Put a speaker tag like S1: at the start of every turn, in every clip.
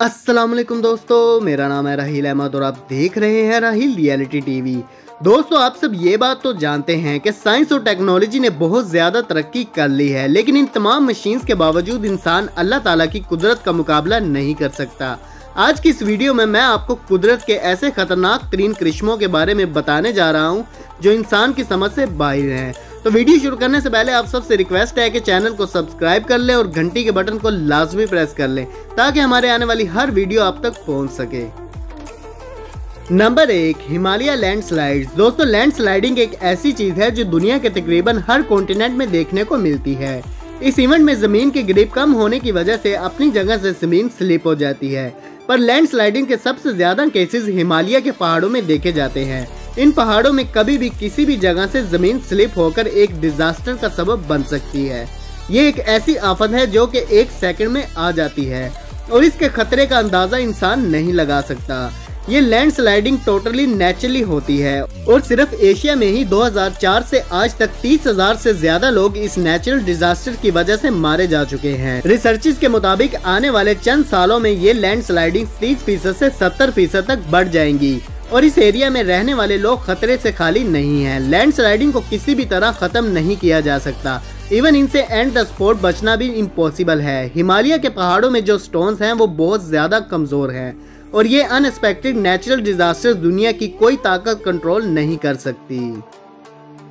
S1: अस्सलाम वालेकुम दोस्तों, मेरा नाम है राहिल अहमद और आप देख रहे हैं राहिल रियलिटी टीवी। दोस्तों, आप सब ये बात तो जानते हैं कि साइंस और टेक्नोलॉजी ने बहुत ज़्यादा तरक्की कर ली है, लेकिन इन तमाम मशीन्स के बावजूद इंसान अल्लाह ताला की कुदरत का मुकाबला नहीं कर सकता। आज की इस वीडियो में मैं आपको कुदरत के ऐसे खतरनाक तरीन करिश्मों के बारे में बताने जा रहा हूँ जो इंसान की समझ से बाहर हैं। तो वीडियो शुरू करने से पहले आप सबसे रिक्वेस्ट है कि चैनल को सब्सक्राइब कर लें और घंटी के बटन को लाजमी प्रेस कर लें ताकि हमारे आने वाली हर वीडियो आप तक पहुंच सके। Number 1, Himalaya landslides. दोस्तों, लैंडस्लाइडिंग एक ऐसी चीज है जो दुनिया के तकरीबन हर कॉन्टिनेंट में देखने को मिलती है। इस इवेंट में जमीन की ग्रिप कम होने की वजह से अपनी जगह से जमीन स्लिप हो जाती है, पर लैंडस्लाइडिंग के सबसे ज्यादा केसेस हिमालय के पहाड़ों में देखे जाते हैं। इन पहाड़ों में कभी भी किसी भी जगह से जमीन स्लिप होकर एक डिजास्टर का सबब बन सकती है। ये एक ऐसी आफत है जो कि एक सेकंड में आ जाती है और इसके खतरे का अंदाजा इंसान नहीं लगा सकता। ये लैंडस्लाइडिंग टोटली नेचुरली होती है और सिर्फ एशिया में ही 2004 से आज तक 30,000 से ज्यादा लोग इस नेचुरल डिजास्टर की वजह से मारे जा चुके हैं। रिसर्चर्स के मुताबिक आने वाले चंद सालों में ये लैंडस्लाइडिंग 30% से 70% तक बढ़ जाएंगी और इस एरिया में रहने वाले लोग खतरे से खाली नहीं हैं। लैंडस्लाइडिंग को किसी भी तरह खत्म नहीं किया जा सकता, इवन इनसे एंड द स्पॉट बचना भी इम्पॉसिबल है। हिमालय के पहाड़ों में जो स्टोन्स हैं वो बहुत ज्यादा कमजोर हैं और ये अनएक्सपेक्टेड नेचुरल डिजास्टर दुनिया की कोई ताकत कंट्रोल नहीं कर सकती।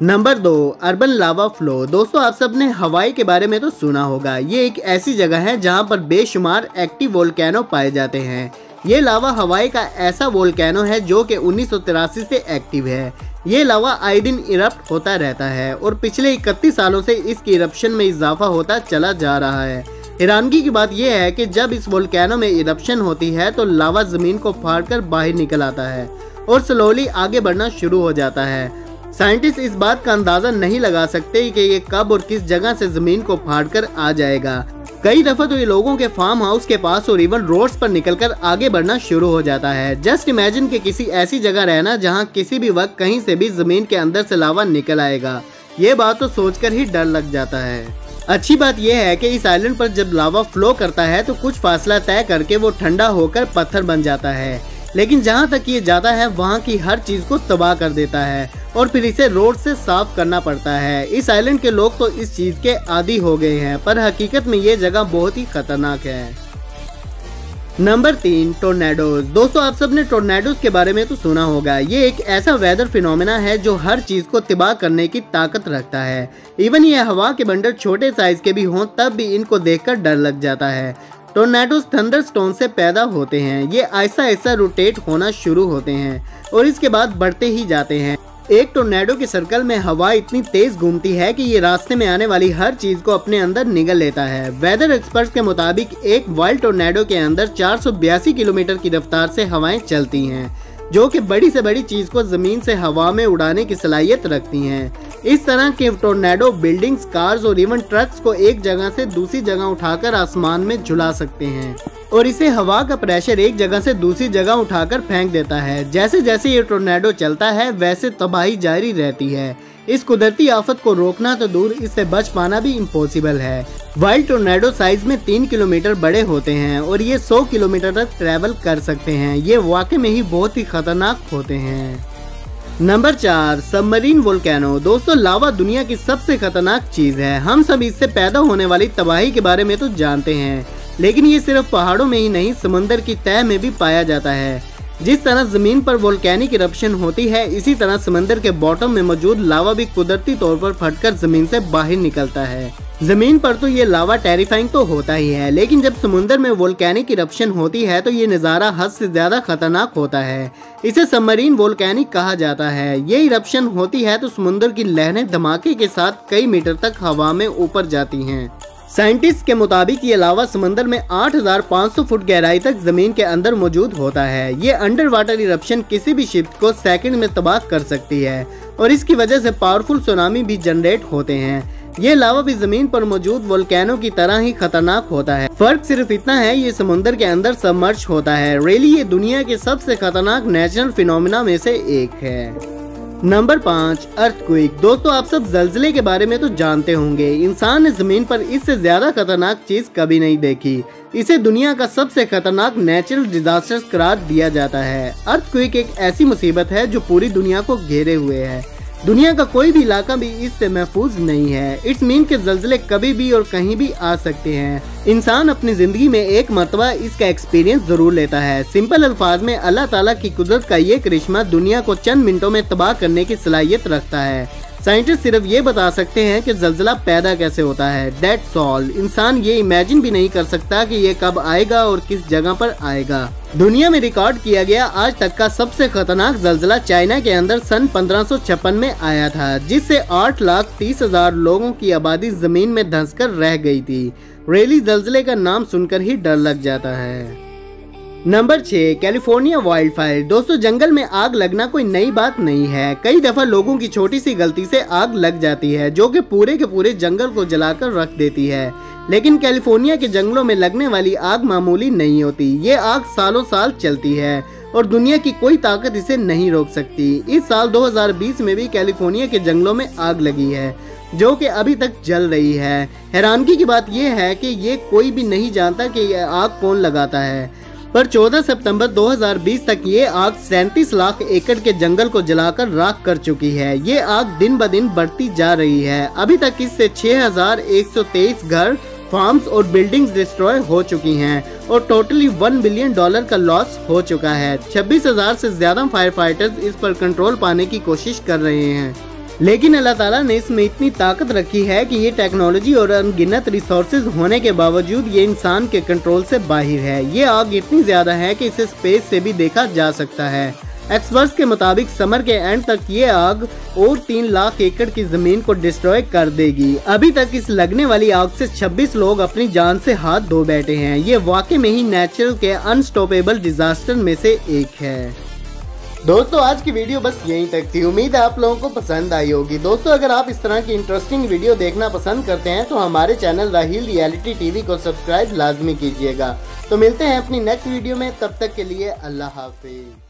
S1: Number 2, urban lava flow. दोस्तों, आप सबने हवाई के बारे में तो सुना होगा। ये एक ऐसी जगह है जहाँ पर बेशुमार एक्टिव वोल्केनो पाए जाते हैं। ये लावा हवाई का ऐसा वोल्केनो है जो कि 1983 से एक्टिव है। ये लावा आए दिन इरप्ट होता रहता है और पिछले 31 सालों से इसकी इरप्शन में इजाफा होता चला जा रहा है। हैरानगी की बात यह है कि जब इस वोल्केनो में इरप्शन होती है तो लावा जमीन को फाड़कर बाहर निकल आता है और स्लोली आगे बढ़ना शुरू हो जाता है। साइंटिस्ट इस बात का अंदाजा नहीं लगा सकते कि ये कब और किस जगह से जमीन को फाड़कर आ जाएगा। कई दफा तो ये लोगों के फार्म हाउस के पास और इवन रोड्स पर निकलकर आगे बढ़ना शुरू हो जाता है। जस्ट इमेजिन कि किसी ऐसी जगह रहना जहां किसी भी वक्त कहीं से भी जमीन के अंदर से लावा निकल आएगा। ये बात तो सोचकर ही डर लग जाता है। अच्छी बात यह है कि इस आइलैंड पर जब लावा फ्लो करता है तो कुछ फासला तय करके वो ठंडा होकर पत्थर बन जाता है, लेकिन जहाँ तक ये जाता है वहाँ की हर चीज को तबाह कर देता है और फिर इसे रोड से साफ करना पड़ता है। इस आइलैंड के लोग तो इस चीज के आदी हो गए हैं, पर हकीकत में ये जगह बहुत ही खतरनाक है। Number 3, tornadoes. दोस्तों, आप सबने टोर्नेडोज के बारे में तो सुना होगा। ये एक ऐसा वेदर फिनोमेना है जो हर चीज को तबाह करने की ताकत रखता है। इवन ये हवा के बंडल छोटे साइज के भी हों तब भी इनको देखकर डर लग जाता है। टोर्नेडोज थंडरस्टॉर्म से पैदा होते हैं। ये ऐसा ऐसा रोटेट होना शुरू होते हैं और इसके बाद बढ़ते ही जाते हैं। एक टोर्नेडो के सर्कल में हवा इतनी तेज घूमती है कि ये रास्ते में आने वाली हर चीज को अपने अंदर निगल लेता है। वेदर एक्सपर्ट्स के मुताबिक एक वाइल्ड टोर्नेडो के अंदर 482 किलोमीटर की रफ्तार से हवाएं चलती हैं, जो कि बड़ी से बड़ी चीज को जमीन से हवा में उड़ाने की सलाहियत रखती हैं। इस तरह के टोर्नेडो बिल्डिंग्स, कार्स और इवन ट्रक्स को एक जगह से दूसरी जगह उठाकर आसमान में झुला सकते हैं और इसे हवा का प्रेशर एक जगह से दूसरी जगह उठाकर फेंक देता है। जैसे जैसे ये टोर्नेडो चलता है वैसे तबाही जारी रहती है। इस कुदरती आफत को रोकना तो दूर, इससे बच पाना भी इम्पॉसिबल है। वाइल्ड टोर्नेडो साइज में 3 किलोमीटर बड़े होते हैं और ये 100 किलोमीटर तक ट्रेवल कर सकते हैं। ये वाकई में ही बहुत ही खतरनाक होते हैं। Number 4, submarine volcano. दोस्तों, लावा दुनिया की सबसे खतरनाक चीज है। हम सब इससे पैदा होने वाली तबाही के बारे में तो जानते हैं, लेकिन ये सिर्फ पहाड़ों में ही नहीं, समंदर की तह में भी पाया जाता है। जिस तरह जमीन पर वोल्केनिक इरप्शन होती है, इसी तरह समंदर के बॉटम में मौजूद लावा भी कुदरती तौर पर फटकर जमीन से बाहर निकलता है। जमीन पर तो ये लावा टेरिफाइंग तो होता ही है, लेकिन जब समुद्र में वोल्केनिक इरप्शन होती है तो ये नज़ारा हद से ज्यादा खतरनाक होता है। इसे सबमरीन वोल्केनिक कहा जाता है। ये इरप्शन होती है तो समुद्र की लहरें धमाके के साथ कई मीटर तक हवा में ऊपर जाती हैं। साइंटिस्ट के मुताबिक ये लावा समंदर में 8,500 फुट गहराई तक जमीन के अंदर मौजूद होता है। ये अंडर वाटर इरप्शन किसी भी शिप को सेकंड में तबाह कर सकती है और इसकी वजह से पावरफुल सुनामी भी जनरेट होते हैं। ये लावा भी जमीन पर मौजूद वोल्केनो की तरह ही खतरनाक होता है। फर्क सिर्फ इतना है, ये समुद्र के अंदर सबमर्ज होता है। रियली ये दुनिया के सबसे खतरनाक नेचुरल फिनोमेना में से एक है। Number 5 earthquake. दोस्तों आप सब जल्जले के बारे में तो जानते होंगे। इंसान ने जमीन पर इससे ज्यादा खतरनाक चीज कभी नहीं देखी। इसे दुनिया का सबसे खतरनाक नेचुरल डिजास्टर करार दिया जाता है। अर्थक्वेक एक ऐसी मुसीबत है जो पूरी दुनिया को घेरे हुए है। दुनिया का कोई भी इलाका भी इससे महफूज नहीं है। इट्स मीन के जल्जले कभी भी और कहीं भी आ सकते हैं। इंसान अपनी जिंदगी में एक मर्तबा इसका एक्सपीरियंस जरूर लेता है। सिंपल अल्फाज में अल्लाह ताला की कुदरत का ये करिश्मा दुनिया को चंद मिनटों में तबाह करने की सलाहियत रखता है। साइंटिस्ट सिर्फ ये बता सकते हैं कि जल्जला पैदा कैसे होता है, दैट्स ऑल। इंसान ये इमेजिन भी नहीं कर सकता कि ये कब आएगा और किस जगह पर आएगा। दुनिया में रिकॉर्ड किया गया आज तक का सबसे खतरनाक जल्जला चाइना के अंदर सन 1556 में आया था, जिससे 8,30,000 लोगों की आबादी जमीन में धंसकर रह गई थी। रेली जल्जले का नाम सुनकर ही डर लग जाता है। Number 6 California wild fire. दोस्तों जंगल में आग लगना कोई नई बात नहीं है। कई दफा लोगों की छोटी सी गलती से आग लग जाती है जो कि पूरे के पूरे जंगल को जलाकर रख देती है। लेकिन कैलिफोर्निया के जंगलों में लगने वाली आग मामूली नहीं होती। ये आग सालों साल चलती है और दुनिया की कोई ताकत इसे नहीं रोक सकती। इस साल 2020 में भी कैलिफोर्निया के जंगलों में आग लगी है जो कि अभी तक जल रही है। हैरानगी की बात यह है कि ये कोई भी नहीं जानता कि यह आग कौन लगाता है, पर 14 सितंबर 2020 तक ये आग 37 लाख एकड़ के जंगल को जलाकर राख कर चुकी है। ये आग दिन ब दिन बढ़ती जा रही है। अभी तक इससे 6,123 घर, फार्म्स और बिल्डिंग्स डिस्ट्रॉय हो चुकी हैं और टोटली $1 बिलियन का लॉस हो चुका है। 26,000 से ज्यादा फायर फाइटर्स इस पर कंट्रोल पाने की कोशिश कर रहे हैं, लेकिन अल्लाह ताला ने इसमें इतनी ताकत रखी है कि ये टेक्नोलॉजी और अनगिनत रिसोर्सेज होने के बावजूद ये इंसान के कंट्रोल से बाहर है। ये आग इतनी ज्यादा है कि इसे स्पेस से भी देखा जा सकता है। एक्सपर्ट्स के मुताबिक समर के एंड तक ये आग और 3 लाख एकड़ की जमीन को डिस्ट्रॉय कर देगी। अभी तक इस लगने वाली आग से 26 लोग अपनी जान से हाथ धो बैठे हैं। ये वाकई में ही नेचुरल के अनस्टॉपेबल डिजास्टर में से एक है। दोस्तों आज की वीडियो बस यहीं तक थी। उम्मीद है आप लोगों को पसंद आई होगी। दोस्तों अगर आप इस तरह की इंटरेस्टिंग वीडियो देखना पसंद करते हैं तो हमारे चैनल राहील रियलिटी टीवी को सब्सक्राइब लाजमी कीजिएगा। तो मिलते हैं अपनी नेक्स्ट वीडियो में, तब तक के लिए अल्लाह हाफिज।